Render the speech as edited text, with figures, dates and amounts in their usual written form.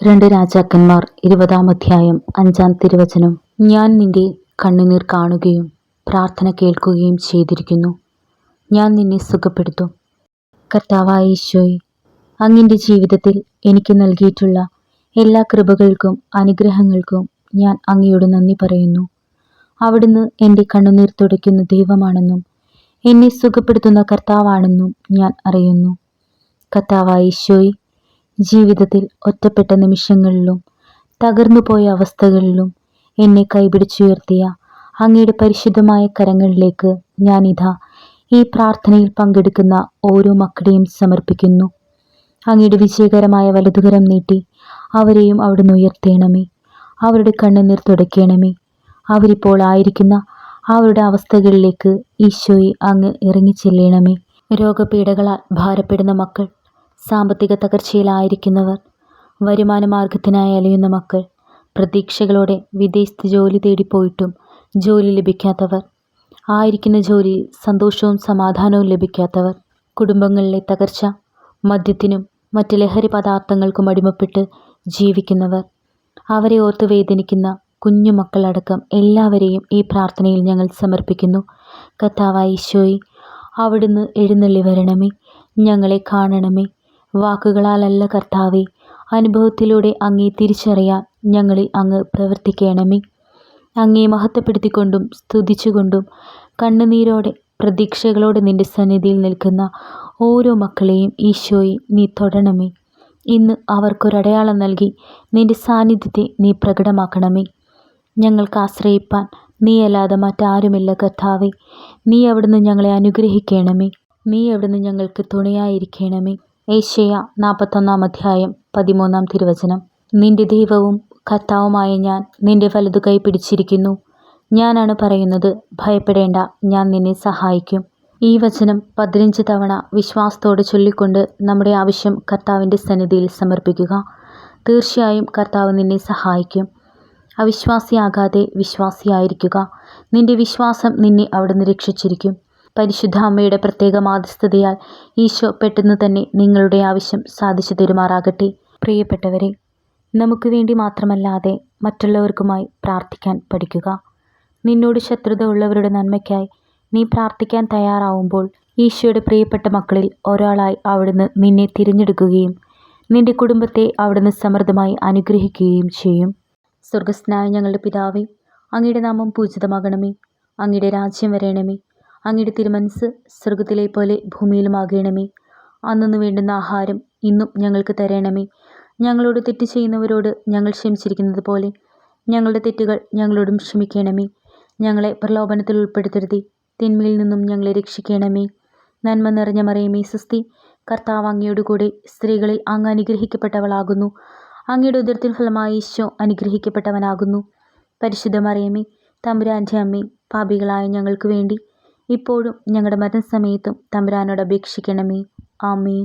രണ്ട് രാജാക്കന്മാർ 20-ാം അധ്യായം 5-ാം തിരുവചനം. ഞാൻ നിന്റെ കണ്ണുനീർ കാണുകയും പ്രാർത്ഥന കേൾക്കുകയും ചെയ്തിരിക്കുന്നു. ഞാൻ നിന്നെ സുഖപ്പെടുത്തും. കർത്താവായ ഈശോയെ, അങ്ങിൻ്റെ ജീവിതത്തിൽ എനിക്ക് നൽകിയിട്ടുള്ള എല്ലാ കൃപകൾക്കും അനുഗ്രഹങ്ങൾക്കും ഞാൻ അങ്ങയോട് നന്ദി പറയുന്നു. അവിടുന്ന് എൻ്റെ കണ്ണുനീർ തുടയ്ക്കുന്ന ദൈവമാണെന്നും എന്നെ സുഖപ്പെടുത്തുന്ന കർത്താവാണെന്നും ഞാൻ അറിയുന്നു. കർത്താവായ ഈശോയെ, ജീവിതത്തിൽ ഒറ്റപ്പെട്ട നിമിഷങ്ങളിലും തകർന്നുപോയ അവസ്ഥകളിലും എന്നെ കൈപിടിച്ചുയർത്തിയ അങ്ങയുടെ പരിശുദ്ധമായ കരങ്ങളിലേക്ക് ഞാനിതാ ഈ പ്രാർത്ഥനയിൽ പങ്കെടുക്കുന്ന ഓരോ മക്കളെയും സമർപ്പിക്കുന്നു. അങ്ങയുടെ വിജയകരമായ വലതുകരം നീട്ടി അവരെയും അവിടുന്ന് ഉയർത്തേണമേ. അവരുടെ കണ്ണുനീർ തുടയ്ക്കണമേ. അവരിപ്പോൾ ആയിരിക്കുന്ന അവരുടെ അവസ്ഥകളിലേക്ക് ഈശോയെ അങ്ങ് ഇറങ്ങിച്ചെല്ലണമേ. രോഗപീഠകളാൽ ഭാരപ്പെടുന്ന മക്കൾ, സാമ്പത്തിക തകർച്ചയിലായിരിക്കുന്നവർ, വരുമാന മാർഗത്തിനായി അലയുന്ന മക്കൾ, പ്രതീക്ഷകളോടെ വിദേശത്ത് ജോലി തേടിപ്പോയിട്ടും ജോലി ലഭിക്കാത്തവർ, ആയിരിക്കുന്ന ജോലിയിൽ സന്തോഷവും സമാധാനവും ലഭിക്കാത്തവർ, കുടുംബങ്ങളിലെ തകർച്ച, മദ്യത്തിനും മറ്റ് ലഹരി പദാർത്ഥങ്ങൾക്കും അടിമപ്പെട്ട് ജീവിക്കുന്നവർ, അവരെ ഓർത്ത് വേദനിക്കുന്ന കുഞ്ഞുമക്കളടക്കം എല്ലാവരെയും ഈ പ്രാർത്ഥനയിൽ ഞങ്ങൾ സമർപ്പിക്കുന്നു. കർത്താവായ ഈശോയെ, അവിടുന്ന് എഴുന്നള്ളി വരണമേ. ഞങ്ങളെ കാണണമേ. വാക്കുകളാലല്ല കർത്താവേ, അനുഭവത്തിലൂടെ അങ്ങേ തിരിച്ചറിയാൻ ഞങ്ങളിൽ അങ്ങ് പ്രവർത്തിക്കണമേ. അങ്ങേ മഹത്വപ്പെടുത്തിക്കൊണ്ടും സ്തുതിച്ചുകൊണ്ടും കണ്ണുനീരോടെ പ്രതീക്ഷകളോടെ നിന്റെ സന്നിധിയിൽ നിൽക്കുന്ന ഓരോ മക്കളെയും ഈശോയെ നീ തൊടണമേ. ഇന്ന് അവർക്കൊരടയാളം നൽകി നിന്റെ സാന്നിധ്യത്തെ നീ പ്രകടമാക്കണമേ. ഞങ്ങൾക്ക് ആശ്രയിപ്പാൻ നീയല്ലാതെ മറ്റാരുമില്ല കർത്താവേ. നീ അവിടുന്ന് ഞങ്ങളെ അനുഗ്രഹിക്കണമേ. നീ അവിടുന്ന് ഞങ്ങൾക്ക് തുണയായിരിക്കണമേ. ഏശയ്യ 41-ാം അധ്യായം 13-ാം തിരുവചനം. നിന്റെ ദൈവവും കർത്താവുമായ ഞാൻ നിന്റെ വലതു കൈ പിടിച്ചിരിക്കുന്നു. ഞാനാണ് പറയുന്നത്, ഭയപ്പെടേണ്ട, ഞാൻ നിന്നെ സഹായിക്കും. ഈ വചനം 15 തവണ വിശ്വാസത്തോടെ ചൊല്ലിക്കൊണ്ട് നമ്മുടെ ആവശ്യം കർത്താവിൻ്റെ സന്നിധിയിൽ സമർപ്പിക്കുക. തീർച്ചയായും കർത്താവ് നിന്നെ സഹായിക്കും. അവിശ്വാസിയാകാതെ വിശ്വാസിയായിരിക്കുക. നിന്റെ വിശ്വാസം നിന്നെ അവിടുന്ന് രക്ഷിച്ചിരിക്കും. പരിശുദ്ധ അമ്മയുടെ പ്രത്യേക മാധ്യസ്ഥതയാൽ ഈശോ പെട്ടെന്ന് തന്നെ നിങ്ങളുടെ ആവശ്യം സാധിച്ചു തരുമാറാകട്ടെ. പ്രിയപ്പെട്ടവരെ, നമുക്ക് വേണ്ടി മാത്രമല്ലാതെ മറ്റുള്ളവർക്കുമായി പ്രാർത്ഥിക്കാൻ പഠിക്കുക. നിന്നോട് ശത്രുത ഉള്ളവരുടെ നന്മയ്ക്കായി നീ പ്രാർത്ഥിക്കാൻ തയ്യാറാവുമ്പോൾ ഈശോയുടെ പ്രിയപ്പെട്ട മക്കളിൽ ഒരാളായി അവിടുന്ന് നിന്നെ തിരഞ്ഞെടുക്കുകയും നിന്റെ കുടുംബത്തെ അവിടുന്ന് സമൃദ്ധമായി അനുഗ്രഹിക്കുകയും ചെയ്യും. സ്വർഗസ്ഥനായ ഞങ്ങളുടെ പിതാവേ, അങ്ങയുടെ നാമം പൂജിതമാകണമേ. അങ്ങയുടെ രാജ്യം വരേണമേ. അങ്ങയുടെ തിരുമനസ്സ് സ്വർഗത്തിലെ പോലെ ഭൂമിയിലുമാകണമേ. അന്നു വേണ്ടുന്ന ആഹാരം ഇന്നും ഞങ്ങൾക്ക് തരണമേ. ഞങ്ങളോട് തെറ്റ് ചെയ്യുന്നവരോട് ഞങ്ങൾ ക്ഷമിച്ചിരിക്കുന്നത് പോലെ ഞങ്ങളുടെ തെറ്റുകൾ ഞങ്ങളോടും ക്ഷമിക്കണമേ. ഞങ്ങളെ പ്രലോഭനത്തിൽ ഉൾപ്പെടുത്തരുതേ, തിന്മയിൽ നിന്നും ഞങ്ങളെ രക്ഷിക്കണമേ. നന്മ നിറഞ്ഞ മറിയമേ സ്വസ്തി, കർത്താവ് അങ്ങയോട് കൂടെ സ്ത്രീകളിൽ അങ്ങ് അനുഗ്രഹിക്കപ്പെട്ടവളാകുന്നു. അങ്ങയുടെ ഉദരത്തിൻ ഫലമായി ഈശോ അനുഗ്രഹിക്കപ്പെട്ടവനാകുന്നു. പരിശുദ്ധ മറിയമേ, തമ്പുരാൻ്റെ അമ്മേ, പാപികളായ ഞങ്ങൾക്ക് വേണ്ടി ഇപ്പോഴും ഞങ്ങളുടെ മരണസമയത്തും തമ്പുരാനോട് അപേക്ഷിക്കണമേ. ആമേൻ.